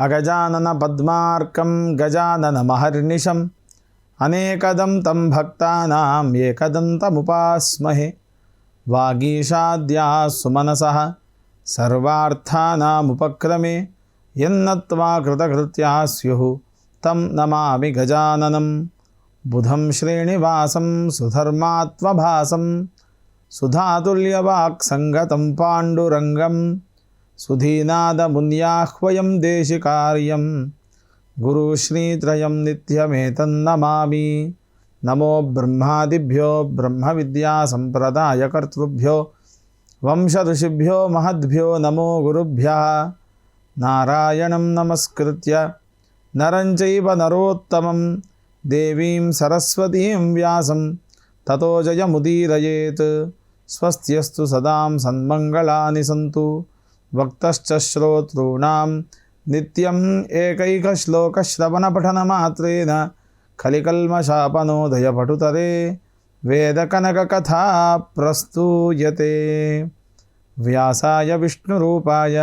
అగజానన పద్మార్కం గజానన మహర్నిశం అనేకదం తం భక్తానాం ఏకదంతముపాస్మహే. వాగీషాద్యా సుమనసః సర్వార్థానాముపక్రమే యన్నత్వా కృతకృత్యా స్యుః తం నమామి గజాననం. బుధం శ్రీనివాసం సుధర్మాత్మభాసం సుధాతుల్యవాక్సంగతం పాండురంగం సుధీనాదమున్యాహ్వయం దేశికార్యం గురుశ్రీత్రయం నిత్యమేతన్నమామి. నమో బ్రహ్మాదిభ్యో బ్రహ్మ విద్యా సంప్రదాయకర్తృభ్యో వంశ ఋషిభ్యో మహద్భ్యో నమో గురుభ్యః. నారాయణం నమస్కృత్య నరం చైవ నరోత్తమం దేవీం సరస్వతీం వ్యాసం తతో జయముదీరయేత్. స్వస్త్యస్తు సదాం సన్మంగళాని సంతు వక్తశ్చ శ్రోతॄణాం నిత్యం ఏకైకశ్లోకశ్రవణపఠనమాత్రేణ కలికల్మషాపనోదయ పటుతరే వేదకనకకథా ప్రస్తూయతే. వ్యాసాయ విష్ణురూపాయ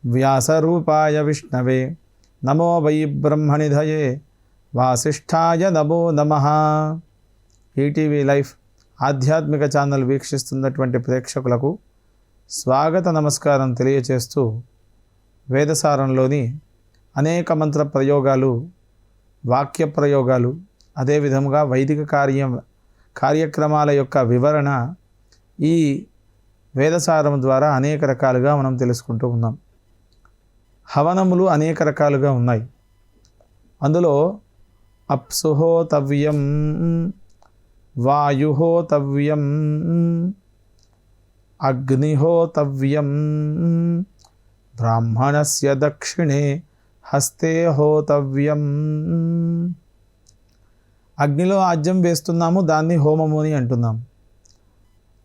వ్యాసరూపాయ విష్ణవే నమో వై బ్రహ్మనిధయే వాసిష్ఠాయ నమో నమః. ఈటీవీ లైఫ్ ఆధ్యాత్మిక ఛానల్ వీక్షిస్తున్నటువంటి ప్రేక్షకులకు స్వాగత నమస్కారం తెలియచేస్తూ వేదసారంలోని అనేక మంత్ర ప్రయోగాలు, వాక్య ప్రయోగాలు, అదేవిధంగా వైదిక కార్యక్రమాల యొక్క వివరణ ఈ వేదసారం ద్వారా అనేక రకాలుగా మనం తెలుసుకుంటూ ఉన్నాం. హవనములు అనేక రకాలుగా ఉన్నాయి. అందులో అప్సుహోతవ్యం, వాయుహోతవ్యం, అగ్నిహోతవ్యం, బ్రాహ్మణస్య దక్షిణే హస్తే హోతవ్యం. అగ్నిలో ఆజ్యం వేస్తున్నాము, దాన్ని హోమము అని అంటున్నాం.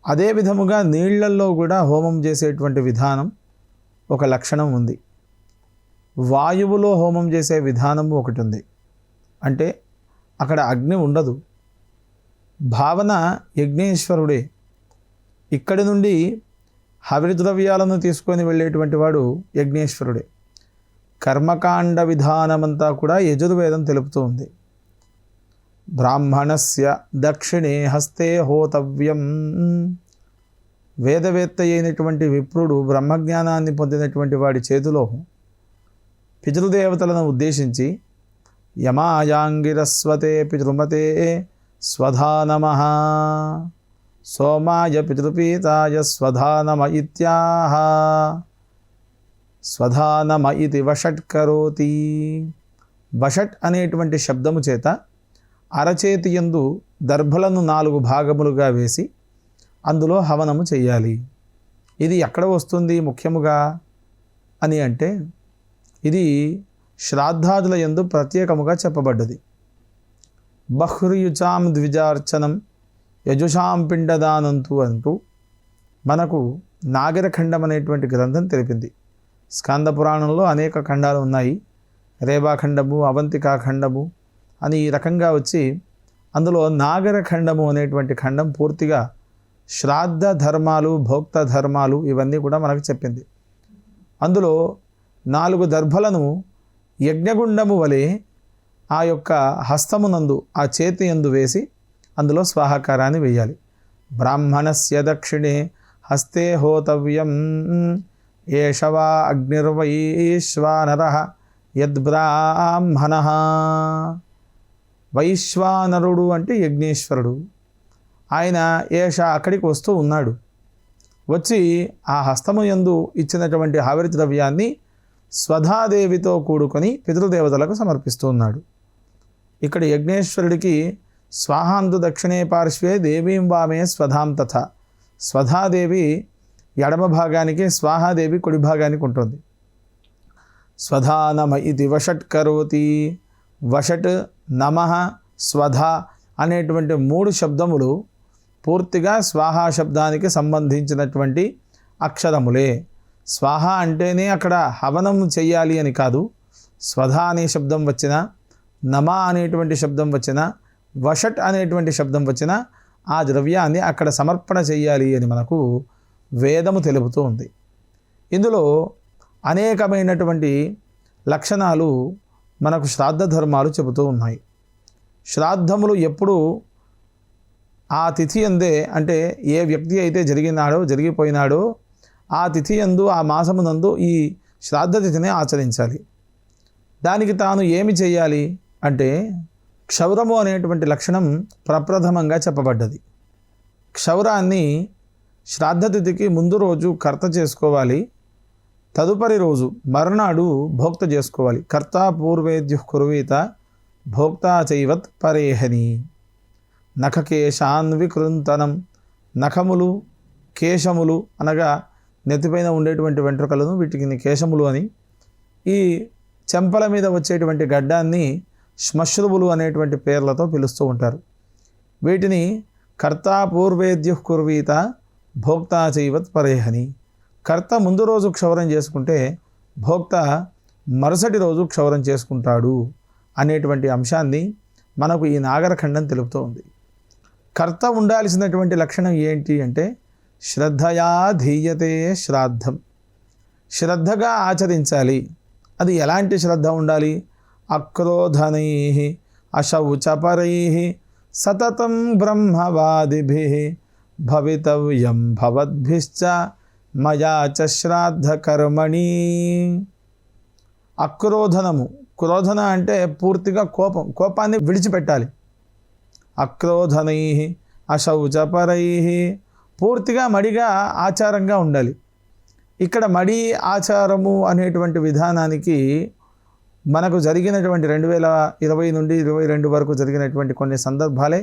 అదే విధముగా నీళ్లల్లో కూడా హోమం చేసేటువంటి విధానం ఒక లక్షణం ఉంది. వాయువులో హోమం చేసే విధానము ఒకటి ఉంది. అంటే అక్కడ అగ్ని ఉండదు, భావన యజ్ఞేశ్వరుడే. ఇక్కడి నుండి హవిరి ద్రవ్యాలను తీసుకొని వెళ్ళేటువంటి వాడు యజ్ఞేశ్వరుడే. కర్మకాండ విధానమంతా కూడా యజుర్వేదం తెలుపుతూ ఉంది. బ్రాహ్మణస్య దక్షిణే హస్తే హోతవ్యం. వేదవేత్త అయినటువంటి విప్రుడు, బ్రహ్మజ్ఞానాన్ని పొందినటువంటి వాడి చేతిలో పితృదేవతలను ఉద్దేశించి యమాయాంగిరస్వతే పితృమతే స్వధా నమః, సోమాయ పితృపీతాయ స్వధా నమ ఇత్యాహ. స్వధా నమ ఇది వషట్ కరోతి. వషట్ అనేటువంటి శబ్దము చేత అరచేతి యందు దర్భలను 4 భాగములుగా వేసి అందులో హవనము చేయాలి. ఇది ఎక్కడ వస్తుంది ముఖ్యముగా అని అంటే, ఇది శ్రాద్ధాదుల యందు ప్రత్యేకముగా చెప్పబడ్డది. బహ్రుయుచాం ద్విజార్చనం యజుషాం పిండదానంతు అంటూ మనకు నాగరఖండం అనేటువంటి గ్రంథం తెలిపింది. స్కంద పురాణంలో అనేక ఖండాలు ఉన్నాయి. రేవాఖండము, అవంతికాఖండము అని ఈ రకంగా వచ్చి అందులో నాగరఖండము అనేటువంటి ఖండం పూర్తిగా శ్రాద్ధ ధర్మాలు, భోక్త ధర్మాలు ఇవన్నీ కూడా మనకు చెప్పింది. అందులో 4 దర్భలను యజ్ఞగుండము వలె ఆ యొక్క హస్తమునందు, ఆ చేతి యందు వేసి అందులో స్వాహాకారాన్ని వేయాలి. బ్రాహ్మణస్య దక్షిణే హస్తే హోతవ్యం ఏషవా అగ్నిర్వైశ్వానరః యద్బ్రాహ్మణః. వైశ్వానరుడు అంటే యజ్ఞేశ్వరుడు. ఆయన ఏష అక్కడికి వస్తూ ఉన్నాడు. వచ్చి ఆ హస్తము యందు ఇచ్చినటువంటి హవిరి ద్రవ్యాన్ని స్వధాదేవితో కూడుకొని పితృదేవతలకు సమర్పిస్తూ ఉన్నాడు. ఇక్కడ యజ్ఞేశ్వరుడికి స్వాహాంతు దక్షిణే పార్శ్వే దేవీం వామే స్వధాం తథా. స్వధాదేవి ఎడమ భాగానికి, స్వాహాదేవి కుడి భాగానికి ఉంటుంది. స్వధా నమ ఇది వషట్ కరోతి. వషట్, నమః, స్వధ అనేటువంటి 3 శబ్దములు పూర్తిగా స్వాహా శబ్దానికి సంబంధించినటువంటి అక్షరములే. స్వాహ అంటేనే అక్కడ హవనం చెయ్యాలి అని కాదు. స్వధ అనే శబ్దం వచ్చినా, నమ అనేటువంటి శబ్దం వచ్చినా, వషట్ అనేటువంటి శబ్దం వచ్చినా ఆ ద్రవ్యాన్ని అక్కడ సమర్పణ చెయ్యాలి అని మనకు వేదము తెలుపుతూ ఉంది. ఇందులో అనేకమైనటువంటి లక్షణాలు మనకు శ్రాద్ధ ధర్మాలు చెబుతూ ఉన్నాయి. శ్రాద్ధములు ఎప్పుడు ఆ తిథి అందే, అంటే ఏ వ్యక్తి అయితే జరిగిపోయినాడో ఆ తిథి యందు, ఆ మాసమునందు ఈ శ్రాద్ధ తిథిని ఆచరించాలి. దానికి తాను ఏమి చేయాలి అంటే క్షౌరము అనేటువంటి లక్షణం ప్రప్రథమంగా చెప్పబడ్డది. క్షౌరాన్ని శ్రాద్ధ తిథికి ముందు రోజు కర్త చేసుకోవాలి, తదుపరి రోజు మరునాడు భోక్త చేసుకోవాలి. కర్త పూర్వేద్యు కుర్వీత భోక్తా చైవత్ పరేహని. నఖకేశాన్ వికృంతనం. నఖములు, కేశములు అనగా నెత్తిపైన ఉండేటువంటి వెంట్రుకలను, వీటికి కేశములు అని, ఈ చెంపల మీద వచ్చేటువంటి గడ్డాన్ని శ్మశ్రువులు అనేటువంటి పేర్లతో పిలుస్తూ ఉంటారు. వీటిని కర్త పూర్వేద్యు కుర్వీత భోక్తా చైవత్ పరేహని. కర్త ముందు రోజు క్షౌరం చేసుకుంటే భోక్త మరుసటి రోజు క్షౌరం చేసుకుంటాడు అనేటువంటి అంశాన్ని మనకు ఈ నాగరఖండం తెలుపుతూ ఉంది. కర్త ఉండాల్సినటువంటి లక్షణం ఏంటి అంటే శ్రద్ధయా ధీయతే శ్రాద్ధం. శ్రద్ధగా ఆచరించాలి. అది ఎలాంటి శ్రద్ధ ఉండాలి? అక్రోధనై అశౌచపరై సతతం బ్రహ్మవాదిభి భవితవ్యం భవద్భిశ్చ మయా చ శ్రాద్ధ కర్మణి. అక్రోధనము, క్రోధన అంటే పూర్తిగా కోపాన్ని విడిచిపెట్టాలి. అక్రోధనై అశౌచపరై, పూర్తిగా మడిగా ఆచారంగా ఉండాలి. ఇక్కడ మడి ఆచారము అనేటువంటి విధానానికి మనకు జరిగినటువంటి 2020 నుండి 2022 వరకు జరిగినటువంటి కొన్ని సందర్భాలే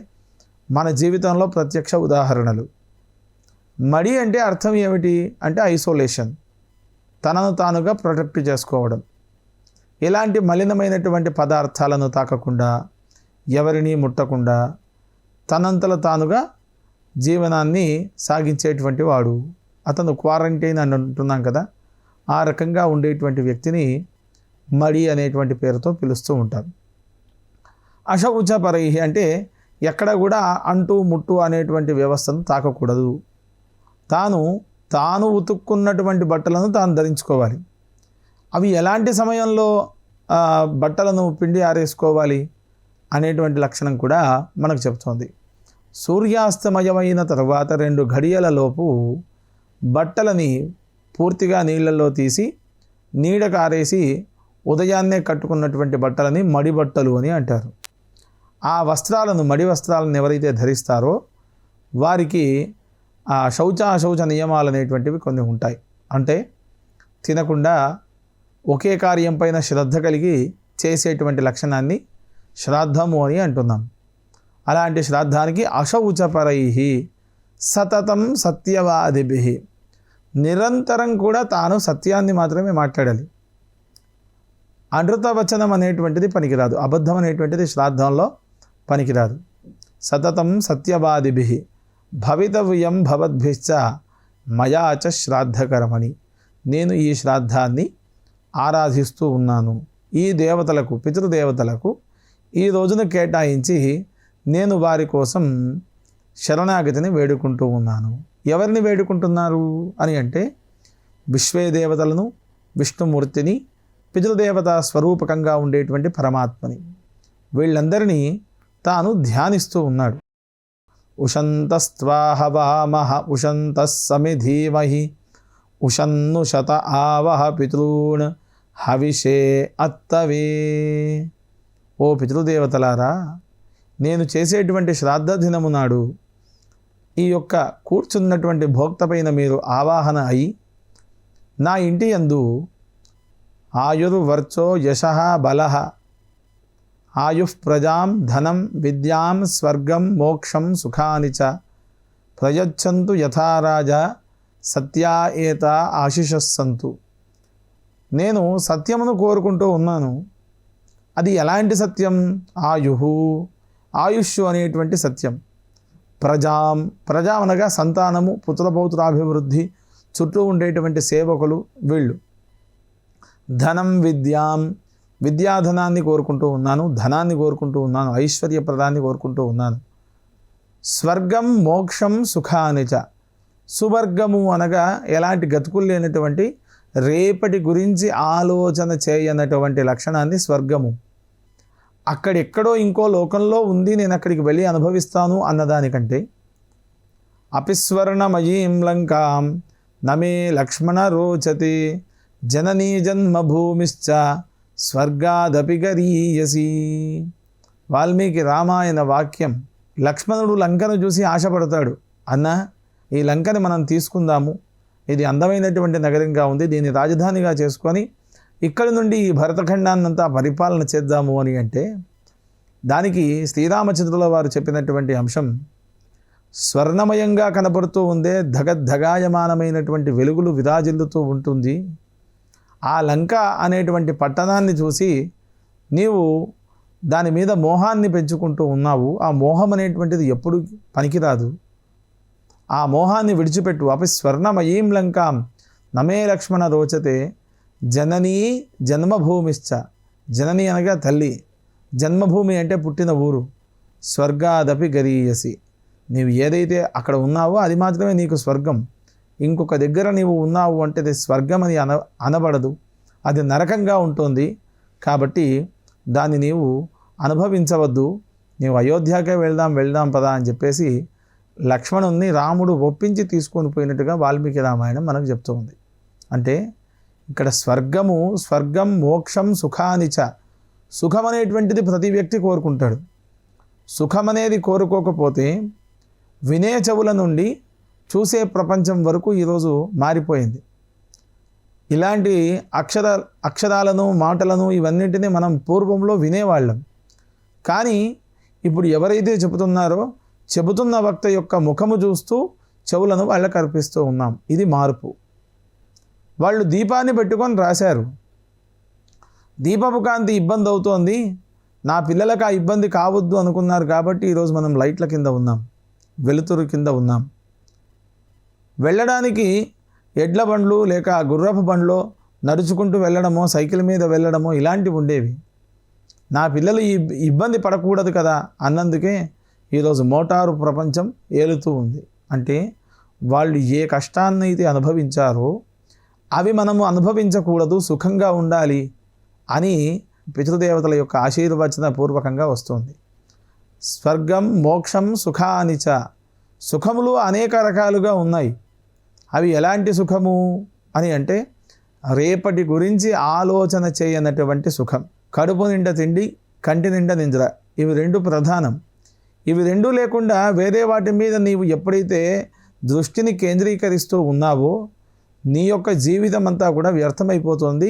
మన జీవితంలో ప్రత్యక్ష ఉదాహరణలు. మడి అంటే అర్థం ఏమిటి అంటే ఐసోలేషన్, తనను తానుగా ప్రొటెక్ట్ చేసుకోవడం. ఇలాంటి మలినమైనటువంటి పదార్థాలను తాకకుండా, ఎవరిని ముట్టకుండా తనంతల తానుగా జీవనాన్ని సాగించేటువంటి వాడు. అతను క్వారంటైన్ అని అంటున్నాం కదా, ఆ రకంగా ఉండేటువంటి వ్యక్తిని మడి అనేటువంటి పేరుతో పిలుస్తూ ఉంటారు. అశౌచపరై అంటే ఎక్కడ కూడా అంటు ముట్టు అనేటువంటి వ్యవస్థను తాకకూడదు. తాను ఉతుక్కున్నటువంటి బట్టలను తాను ధరించుకోవాలి. అవి ఎలాంటి సమయంలో బట్టలను పిండి ఆరేసుకోవాలి అనేటువంటి లక్షణం కూడా మనకు చెప్తోంది. సూర్యాస్తమయమైన తర్వాత 2 గడియల లోపు బట్టలని పూర్తిగా నీళ్ళల్లో తీసి నీడకు ఆరేసి ఉదయాన్నే కట్టుకున్నటువంటి బట్టలని మడి బట్టలు అని అంటారు. ఆ వస్త్రాలను, మడి వస్త్రాలను ఎవరైతే ధరిస్తారో వారికి ఆ శౌచ నియమాలు అనేటువంటివి కొన్ని ఉంటాయి. అంటే తినకుండా ఒకే కార్యం పైన శ్రద్ధ కలిగి చేసేటువంటి లక్షణాన్ని శ్రాద్ధము అని అంటున్నాం. అలాంటి శ్రాద్ధానికి అశౌచపరై సతతం సత్యవాదిభి, నిరంతరం కూడా తాను సత్యాన్ని మాత్రమే మాట్లాడాలి. అనృతవచనం అనేటువంటిది పనికిరాదు, అబద్ధం అనేటువంటిది శ్రాద్ధంలో పనికిరాదు. సతతం సత్యవాదిభి భవితవ్యం భవద్భిశ్చ మయా చ శ్రాద్ధకర్మణి. నేను ఈ శ్రాద్ధాన్ని ఆరాధిస్తూ ఉన్నాను. ఈ దేవతలకు, పితృదేవతలకు ఈ రోజున కేటాయించి నేను వారి కోసం శరణాగతిని వేడుకుంటూ ఉన్నాను. ఎవరిని వేడుకుంటున్నారు అని అంటే విశ్వే దేవతలను, విష్ణుమూర్తిని, పితృదేవత స్వరూపకంగా ఉండేటువంటి పరమాత్మని, వీళ్ళందరినీ తాను ధ్యానిస్తూ ఉన్నాడు. ఉషంతస్త్వాహవామహ ఉషంతః సమిధీమహి ఉషన్ను శత ఆవహ పితॄన్ హవిషే అత్తవే. ఓ పితృదేవతలారా, నేను చేసేటువంటి శ్రాద్ధ దినము నాడు ఈ యొక్క కూర్చున్నటువంటి భోక్త పైన మీరు ఆవాహన అయి నా ఇంటి యందు ఆయుర్వర్చో యశః బలః ఆయుః ప్రజాం ధనం విద్యాం స్వర్గం మోక్షం సుఖాని చ ప్రయచ్చంతు యథా రాజా సత్యా ఏత ఆశిషస్సంతు. నేను సత్యమును కోరుకుంటూ ఉన్నాను. అది ఎలాంటి సత్యం? ఆయుష్ అనేటువంటి సత్యం. ప్రజా అనగా సంతానము, పుత్రపౌత్రాభివృద్ధి, చుట్టూ ఉండేటువంటి సేవకులు వీళ్ళు. ధనం విద్యాధనాన్ని కోరుకుంటూ ఉన్నాను, ధనాన్ని కోరుకుంటూ ఉన్నాను, ఐశ్వర్యప్రదాన్ని కోరుకుంటూ ఉన్నాను. స్వర్గం మోక్షం సుఖానిచ, సువర్గము అనగా ఎలాంటి గతుకులు లేనటువంటి రేపటి గురించి ఆలోచన చేయనటువంటి లక్షణాన్ని స్వర్గము. అక్కడెక్కడో ఇంకో లోకంలో ఉంది, నేను అక్కడికి వెళ్ళి అనుభవిస్తాను అన్నదానికంటే అపిస్వర్ణమయీం లంకాం నమే లక్ష్మణ రోచతి జననీ జన్మభూమిశ్చ స్వర్గాదపి గరీయసి. వాల్మీకి రామాయణ వాక్యం. లక్ష్మణుడు లంకను చూసి ఆశపడతాడు, అన్న ఈ లంకని మనం తీసుకుందాము, ఇది అందమైనటువంటి నగరంగా ఉంది, దీన్ని రాజధానిగా చేసుకొని ఇక్కడి నుండి ఈ భరతఖండాన్నంతా పరిపాలన చేద్దాము అని అంటే దానికి శ్రీరామచంద్రుల వారు చెప్పినటువంటి అంశం స్వర్ణమయంగా కనబడుతూ ఉందే, ధగద్ధగాయమానమైనటువంటి వెలుగులు విరాజిల్లుతూ ఉంటుంది. ఆ లంక అనేటువంటి పట్టణాన్ని చూసి నీవు దాని మీద మోహాన్ని పెంచుకుంటూ ఉన్నావు. ఆ మోహం అనేటువంటిది ఎప్పుడు పనికిరాదు. ఆ మోహాన్ని విడిచిపెట్టు. అపి స్వర్ణమయీం లంకాం నమే లక్ష్మణ రోచతే జననీ జన్మభూమిశ్చ. జనని అనగా తల్లి, జన్మభూమి అంటే పుట్టిన ఊరు. స్వర్గాదపి గరీయసి. నీవు ఏదైతే అక్కడ ఉన్నావో అది మాత్రమే నీకు స్వర్గం. ఇంకొక దగ్గర నీవు ఉన్నావు అంటే అది స్వర్గం అని అనబడదు, అది నరకంగా ఉంటుంది. కాబట్టి దాన్ని నీవు అనుభవించవద్దు. నీవు అయోధ్యకే వెళ్దాం పదా అని చెప్పేసి లక్ష్మణుని రాముడు ఒప్పించి తీసుకొని పోయినట్టుగా వాల్మీకి రామాయణం మనకు చెప్తూ ఉంది. అంటే ఇక్కడ స్వర్గం మోక్షం సుఖానిచ. సుఖం అనేటువంటిది ప్రతి వ్యక్తి కోరుకుంటాడు. సుఖం అనేది కోరుకోకపోతే వినే చెవుల నుండి చూసే ప్రపంచం వరకు ఈరోజు మారిపోయింది. ఇలాంటి అక్షరాలను మాటలను ఇవన్నింటినీ మనం పూర్వంలో వినేవాళ్ళం. కానీ ఇప్పుడు ఎవరైతే చెబుతున్నారో చెబుతున్న వక్త యొక్క ముఖము చూస్తూ చెవులను వాళ్ళకి అర్పిస్తూ ఉన్నాం. ఇది మార్పు. వాళ్ళు దీపాన్ని పెట్టుకొని రాశారు, దీపపు కాంతి ఇబ్బంది అవుతోంది, నా పిల్లలకు ఆ ఇబ్బంది కావద్దు అనుకున్నారు. కాబట్టి ఈరోజు మనం లైట్ల కింద ఉన్నాం, వెలుతురు కింద ఉన్నాం. వెళ్ళడానికి ఎడ్ల బండ్లు లేక గుర్రపు బండ్లో నడుచుకుంటూ వెళ్ళడమో సైకిల్ మీద వెళ్ళడమో ఇలాంటివి ఉండేవి. నా పిల్లలు ఈ ఇబ్బంది పడకూడదు కదా అన్నందుకే ఈరోజు మోటారు ప్రపంచం ఏలుతూ ఉంది. అంటే వాళ్ళు ఏ కష్టాన్నైతే అనుభవించారో అవి మనము అనుభవించకూడదు, సుఖంగా ఉండాలి అని పితృదేవతల యొక్క ఆశీర్వచన పూర్వకంగా వస్తుంది. స్వర్గం మోక్షం సుఖానిచ. సుఖములు అనేక రకాలుగా ఉన్నాయి. అవి ఎలాంటి సుఖము అని అంటే రేపటి గురించి ఆలోచన చేయనటువంటి సుఖం. కడుపు నిండా తిండి, కంటి నిండా నిద్ర, ఇవి రెండు ప్రధానం. ఇవి రెండు లేకుండా వేరే వాటి మీద నీవు ఎప్పుడైతే దృష్టిని కేంద్రీకరిస్తూ ఉన్నావో నీ యొక్క జీవితం అంతా కూడా వ్యర్థమైపోతుంది.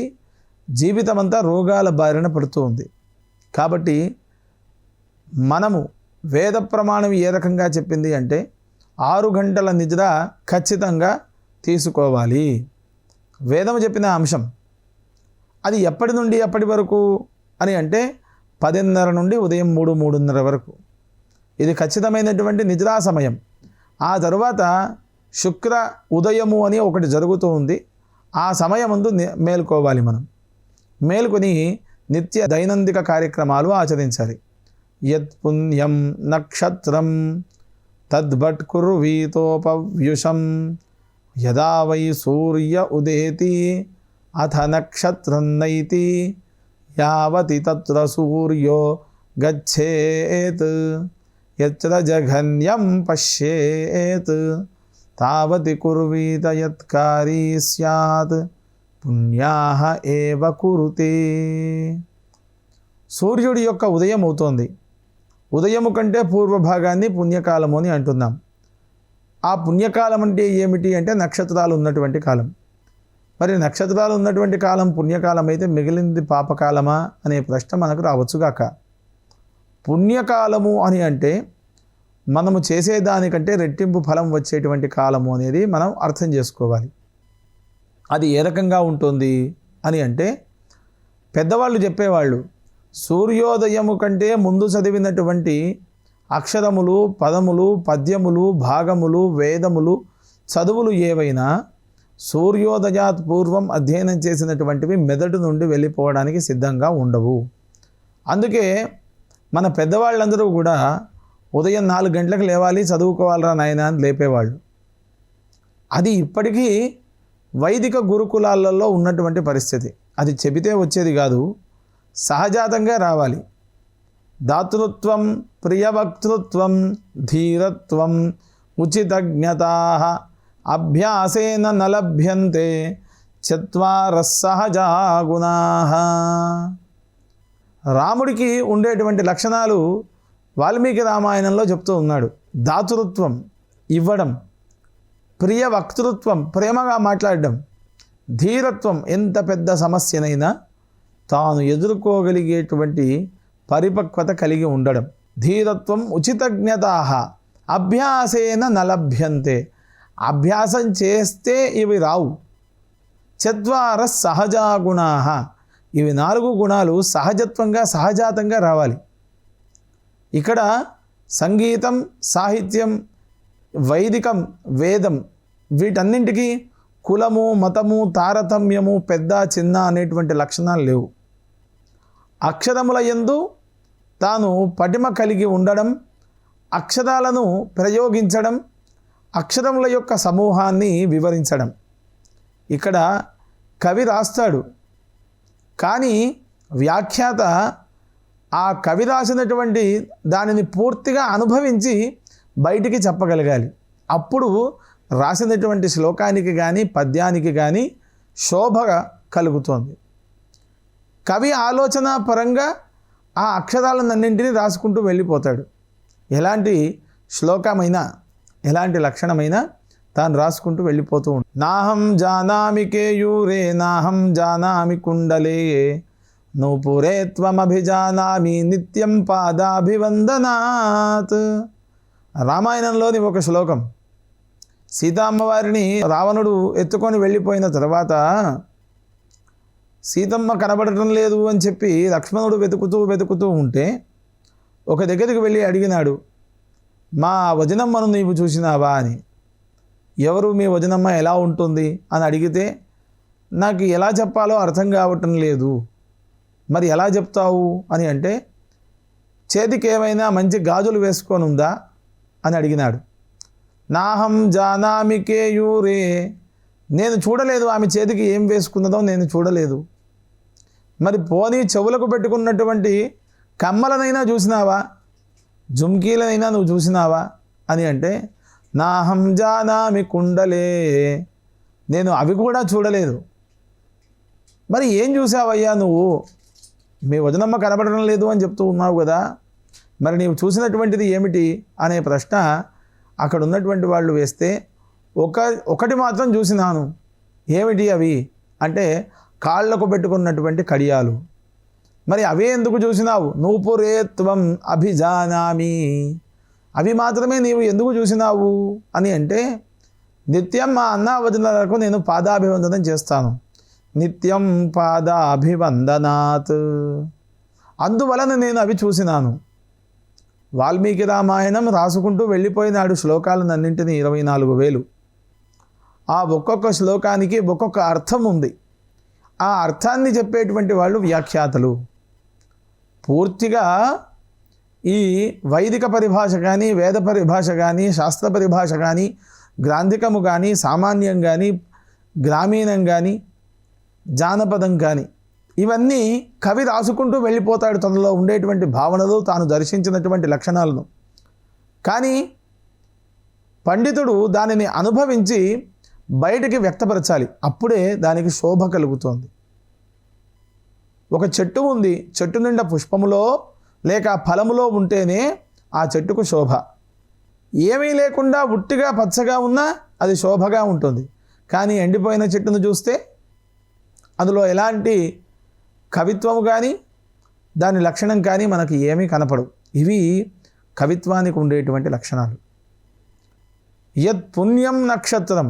జీవితం అంతా రోగాల బారిన పడుతూ ఉంది. కాబట్టి మనము వేద ప్రమాణం ఏ రకంగా చెప్పింది అంటే 6 గంటల నిద్ర ఖచ్చితంగా తీసుకోవాలి. వేదము చెప్పిన అంశం అది ఎప్పటి నుండి ఎప్పటి వరకు అని అంటే 10:30 నుండి ఉదయం 3-3:30 వరకు. ఇది ఖచ్చితమైనటువంటి నిద్రా సమయం. ఆ తరువాత శుక్ర ఉదయము అని ఒకటి జరుగుతూ ఉంది. ఆ సమయమందు మేల్కోవాలి. మనం మేల్కొని నిత్య దైనందిక కార్యక్రమాలు ఆచరించాలి. యత్ పుణ్యం నక్షత్రం తద్భట్ కుర్వీతోపవ్యుషం యదా వై సూర్య ఉదేతి అథ నక్షత్రం నైతి యావతి తత్ర సూర్యో గచ్చేత్ యత్ర జఘన్యం పశ్యేత్ తావతి కుర్వీత యత్కారీ స్యాత్ పుణ్యాః ఏవ కురుతే. సూర్యుడి యొక్క ఉదయం అవుతోంది. ఉదయము కంటే పూర్వభాగాన్ని పుణ్యకాలము అని అంటున్నాం. ఆ పుణ్యకాలం అంటే ఏమిటి అంటే నక్షత్రాలు ఉన్నటువంటి కాలం. మరి నక్షత్రాలు ఉన్నటువంటి కాలం పుణ్యకాలం అయితే మిగిలింది పాపకాలమా అనే ప్రశ్న మనకు రావచ్చుగాక. పుణ్యకాలము అని అంటే మనము చేసేదానికంటే రెట్టింపు ఫలం వచ్చేటువంటి కాలము అనేది మనం అర్థం చేసుకోవాలి. అది ఏ రకంగా ఉంటుంది అని అంటే పెద్దవాళ్ళు చెప్పేవాళ్ళు సూర్యోదయము కంటే ముందు చదివినటువంటి అక్షరములు, పదములు, పద్యములు, భాగములు, వేదములు, చదువులు ఏవైనా సూర్యోదయాత్ పూర్వం అధ్యయనం చేసినటువంటివి మెదడు నుండి వెళ్ళిపోవడానికి సిద్ధంగా ఉండవు. అందుకే మన పెద్దవాళ్ళందరూ కూడా ఉదయం 4 గంటలకు లేవాలి, చదువుకోవాలరా నాయన అని లేపేవాళ్ళు. అది ఇప్పటికీ వైదిక గురుకులాలలో ఉన్నటువంటి పరిస్థితి. అది చెబితే వచ్చేది కాదు, సహజాతంగా రావాలి. దాతృత్వం, ప్రియవక్తృత్వం, ధీరత్వం, ఉచితజ్ఞతా అభ్యాసేన నలభ్యంతే చత్వారః సహజా గుణాః. రాముడికి ఉండేటువంటి లక్షణాలు వాల్మీకి రామాయణంలో చెప్తూ ఉన్నాడు. దాతృత్వం, ఇవ్వడం, ప్రియ వక్తృత్వం, ప్రేమగా మాట్లాడడం, ధీరత్వం, ఎంత పెద్ద సమస్యనైనా తాను ఎదుర్కోగలిగేటువంటి పరిపక్వత కలిగి ఉండడం, ధీరత్వం, ఉచితజ్ఞతాః అభ్యాసేన నలభ్యంతే, అభ్యాసం చేస్తే ఇవి రావు. చత్వారః సహజా గుణాః, ఇవి 4 గుణాలు సహజత్వంగా సహజాతంగా రావాలి. ఇక్కడ సంగీతం, సాహిత్యం, వైదికం, వేదం, వీటన్నింటికీ కులము, మతము, తారతమ్యము, పెద్ద చిన్న అనేటువంటి లక్షణాలు లేవు. అక్షరముల యందు తాను పటిమ కలిగి ఉండడం, అక్షరాలను ప్రయోగించడం, అక్షరముల యొక్క సమూహాన్ని వివరించడం. ఇక్కడ కవి రాస్తాడు, కానీ వ్యాఖ్యాత ఆ కవి రాసినటువంటి దానిని పూర్తిగా అనుభవించి బయటికి చెప్పగలగాలి. అప్పుడు రాసినటువంటి శ్లోకానికి కానీ పద్యానికి కానీ శోభ కలుగుతోంది. కవి ఆలోచన పరంగా ఆ అక్షరాలన్నింటినీ రాసుకుంటూ వెళ్ళిపోతాడు. ఎలాంటి శ్లోకమైనా, ఎలాంటి లక్షణమైనా తాను రాసుకుంటూ వెళ్ళిపోతూ ఉంటాడు. నాహం జానామి కేయూరే, నాహం జానామి కుండలే, నూపురే త్వమభిజానామి నిత్యం పాదాభివందనాత్. రామాయణంలోని ఒక శ్లోకం. సీతమ్మవారిని రావణుడు ఎత్తుకొని వెళ్ళిపోయిన తర్వాత సీతమ్మ కనబడటం లేదు అని చెప్పి లక్ష్మణుడు వెతుకుతూ ఉంటే ఒక దగ్గరికి వెళ్ళి అడిగినాడు, మా వదినమ్మను నీవు చూసినావా అని. ఎవరు మీ వదినమ్మ, ఎలా ఉంటుంది అని అడిగితే నాకు ఎలా చెప్పాలో అర్థం కావటం లేదు, మరి ఎలా చెప్తావు అని అంటే, చేతికి ఏమైనా మంచి గాజులు వేసుకొని ఉందా అని అడిగినాడు. నాహం జానామి కేయూరే, నేను చూడలేదు ఆమె చేతికి ఏం వేసుకున్నదో నేను చూడలేదు. మరి పోనీ చెవులకు పెట్టుకున్నటువంటి కమ్మలనైనా చూసినావా, జుమ్కీలనైనా నువ్వు చూసినావా అని అంటే, నాహం జానామి కుండలే, నేను అవి కూడా చూడలేదు. మరి ఏం చూసావయ్యా నువ్వు, మీ వదినమ్మ కనబడడం లేదు అని చెప్తూ ఉన్నావు కదా, మరి నీవు చూసినటువంటిది ఏమిటి అనే ప్రశ్న అక్కడ ఉన్నటువంటి వాళ్ళు వేస్తే, ఒకటి మాత్రం చూసినాను. ఏమిటి అవి అంటే, కాళ్లకు పెట్టుకున్నటువంటి కడియాలు. మరి అవే ఎందుకు చూసినావు? నూపురే త్వం అభిజానామి, అవి మాత్రమే నీవు ఎందుకు చూసినావు అని అంటే, నిత్యం మా అన్న వదినలకు నేను పాదాభివందనం చేస్తాను. నిత్యం పాదాభివందనాత్, అందువలన నేను అవి చూసినాను. వాల్మీకి రామాయణం రాసుకుంటూ వెళ్ళిపోయినాడు శ్లోకాలన్నింటినీ 24,000. ఆ ఒక్కొక్క శ్లోకానికి ఒక్కొక్క అర్థం ఉంది. ఆ అర్థాన్ని చెప్పేటువంటి వాళ్ళు వ్యాఖ్యాతలు. పూర్తిగా ఈ వైదిక పరిభాష కానీ, వేద పరిభాష కానీ, శాస్త్ర పరిభాష కానీ, గ్రాంధికము కానీ, సామాన్యం కానీ, గ్రామీణం కానీ, జానపదం కానీ, ఇవన్నీ కవి రాసుకుంటూ వెళ్ళిపోతాడు తనలో ఉండేటువంటి భావనలు, తాను దర్శించినటువంటి లక్షణాలను. కానీ పండితుడు దానిని అనుభవించి బయటికి వ్యక్తపరచాలి, అప్పుడే దానికి శోభ కలుగుతోంది. ఒక చెట్టు ఉంది, చెట్టు నిండా పుష్పములో లేక ఫలములో ఉంటేనే ఆ చెట్టుకు శోభ. ఏమీ లేకుండా ఉట్టిగా పచ్చగా ఉన్నా అది శోభగా ఉంటుంది. కానీ ఎండిపోయిన చెట్టును చూస్తే అందులో ఎలాంటి కవిత్వము కానీ దాని లక్షణం కానీ మనకి ఏమీ కనపడవు. ఇవి కవిత్వానికి ఉండేటువంటి లక్షణాలు. యత్ పుణ్యం నక్షత్రం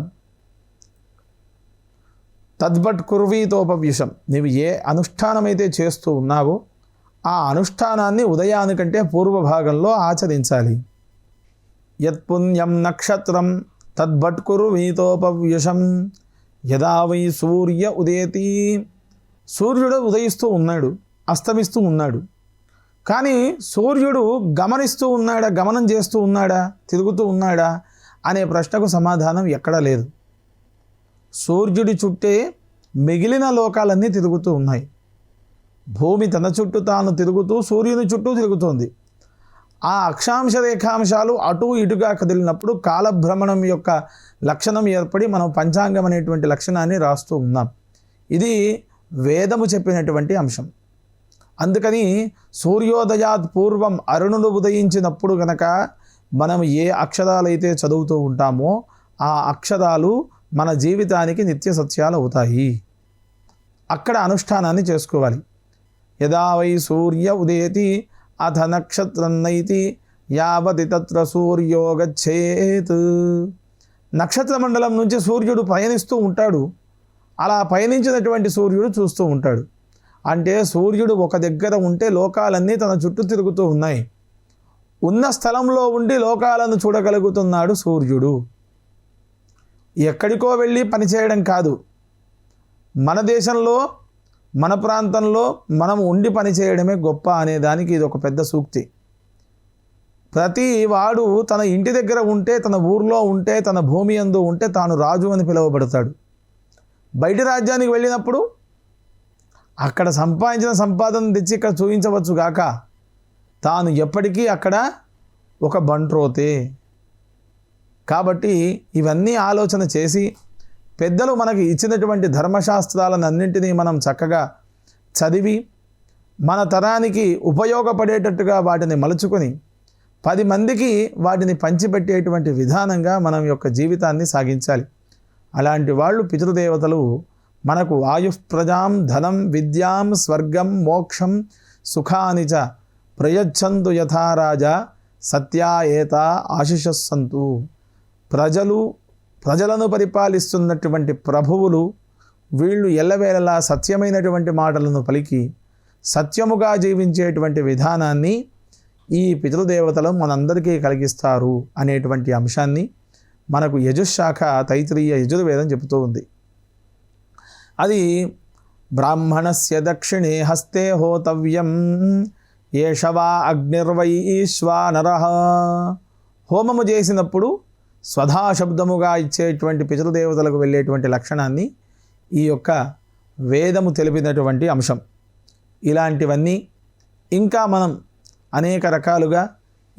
తద్బట్ కుర్వీతోపవ్యుషం, నీవు ఏ అనుష్ఠానమైతే చేస్తూ ఉన్నావో ఆ అనుష్ఠానాన్ని ఉదయానికంటే పూర్వభాగంలో ఆచరించాలి. యత్ పుణ్యం నక్షత్రం తద్బట్ కుర్వీతోపవ్యుషం యదా వై సూర్య ఉదేతి, సూర్యుడు ఉదయిస్తూ ఉన్నాడు, అస్తమిస్తూ ఉన్నాడు. కానీ సూర్యుడు గమనిస్తూ ఉన్నాడా, గమనం చేస్తూ ఉన్నాడా, తిరుగుతూ ఉన్నాడా అనే ప్రశ్నకు సమాధానం ఎక్కడా లేదు. సూర్యుడి చుట్టే మిగిలిన లోకాలన్నీ తిరుగుతూ ఉన్నాయి. భూమి తన చుట్టూ తాను తిరుగుతూ సూర్యుని చుట్టూ తిరుగుతోంది. ఆ అక్షాంశ రేఖాంశాలు అటు ఇటుగా కదిలినప్పుడు కాలభ్రమణం యొక్క లక్షణం ఏర్పడి మనం పంచాంగం అనేటువంటి లక్షణాన్ని రాస్తూ ఉన్నాం. ఇది వేదము చెప్పినటువంటి అంశం. అందుకని సూర్యోదయాత్ పూర్వం అరుణుడు ఉదయించినప్పుడు గనక మనం ఏ అక్షరాలైతే చదువుతూ ఉంటామో ఆ అక్షరాలు మన జీవితానికి నిత్య సత్యాలు అవుతాయి. అక్కడ అనుష్ఠానాన్ని చేసుకోవాలి. యదా వై సూర్య ఉదేతి అథ నక్షత్రన్నైతి యావతి తత్ర సూర్యో గచ్చేత్. నక్షత్ర మండలం నుంచి సూర్యుడు పయనిస్తూ ఉంటాడు. అలా పయనించినటువంటి సూర్యుడు చూస్తూ ఉంటాడు. అంటే సూర్యుడు ఒక దగ్గర ఉంటే లోకాలన్నీ తన చుట్టూ తిరుగుతూ ఉన్నాయి. ఉన్న స్థలంలో ఉండి లోకాలను చూడగలుగుతున్నాడు సూర్యుడు. ఎక్కడికో వెళ్ళి పనిచేయడం కాదు. మన దేశంలో మన ప్రాంతంలో మనం ఉండి పనిచేయడమే గొప్ప అనేదానికి ఇది ఒక పెద్ద సూక్తి. ప్రతి వాడు తన ఇంటి దగ్గర ఉంటే, తన ఊర్లో ఉంటే, తన భూమి యందు ఉంటే తాను రాజు అని పిలువబడతాడు. బయటి రాజ్యానికి వెళ్ళినప్పుడు అక్కడ సంపాదించిన సంపాదన తెచ్చి ఇక్కడ చూపించవచ్చు గాక తాను ఎప్పటికీ అక్కడ ఒక బంట్రోతే. కాబట్టి ఇవన్నీ ఆలోచన చేసి పెద్దలు మనకి ఇచ్చినటువంటి ధర్మశాస్త్రాలను అన్నింటినీ మనం చక్కగా చదివి మన తరానికి ఉపయోగపడేటట్టుగా వాటిని మలుచుకొని 10 మందికి వాటిని పంచిపెట్టేటువంటి విధానంగా మనం యొక్క జీవితాన్ని సాగించాలి. అలాంటి వాళ్ళు పితృదేవతలు మనకు ఆయుఃప్రజాం ధనం విద్యాం స్వర్గం మోక్షం సుఖాని చ ప్రయచ్చంతు యథా రాజా సత్యాయేత ఆశిషస్సంతు. ప్రజలను పరిపాలిస్తున్నటువంటి ప్రభువులు వీళ్ళు ఎల్లవేళలా సత్యమైనటువంటి మాటలను పలికి సత్యముగా జీవించేటువంటి విధానాన్ని ఈ పితృదేవతలు మనందరికీ కలిగిస్తారు అనేటువంటి అంశాన్ని మనకు యజుశాఖ తైత్రీయ యజుర్వేదం చెబుతూ ఉంది. అది బ్రాహ్మణస్య దక్షిణే హస్తే హోతవ్యం ఏషవా అగ్నిర్వై ఈశ్వానరః. హోమము చేసినప్పుడు స్వధాశబ్దముగా ఇచ్చేటువంటి పితృదేవతలకు వెళ్ళేటువంటి లక్షణాన్ని ఈ యొక్క వేదము తెలిపినటువంటి అంశం. ఇలాంటివన్నీ ఇంకా మనం అనేక రకాలుగా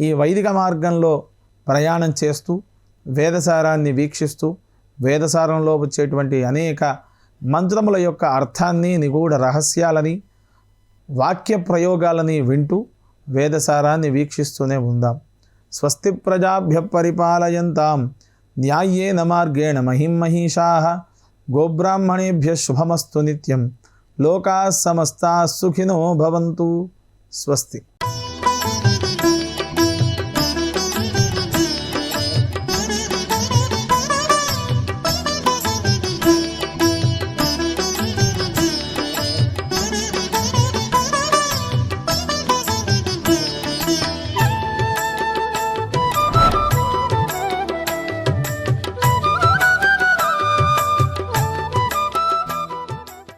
ఈ వైదిక మార్గంలో ప్రయాణం చేస్తూ వేదసారాన్ని వీక్షిస్తూ వేదసారంలో వచ్చేటువంటి అనేక మంత్రముల యొక్క అర్థాన్ని నిగూఢ రహస్యాలని వాక్య ప్రయోగాలని వింటూ వేదసారాన్ని వీక్షిస్తూనే ఉందాం. స్వస్తి ప్రజాభ్య పరిపాలయంతాం న్యాయేన మార్గేణ మహిం మహిషాః. గోబ్రాహ్మణేభ్య శుభమస్తు నిత్యం. లోకాః సమస్తాః సుఖినో భవంతు. స్వస్తి.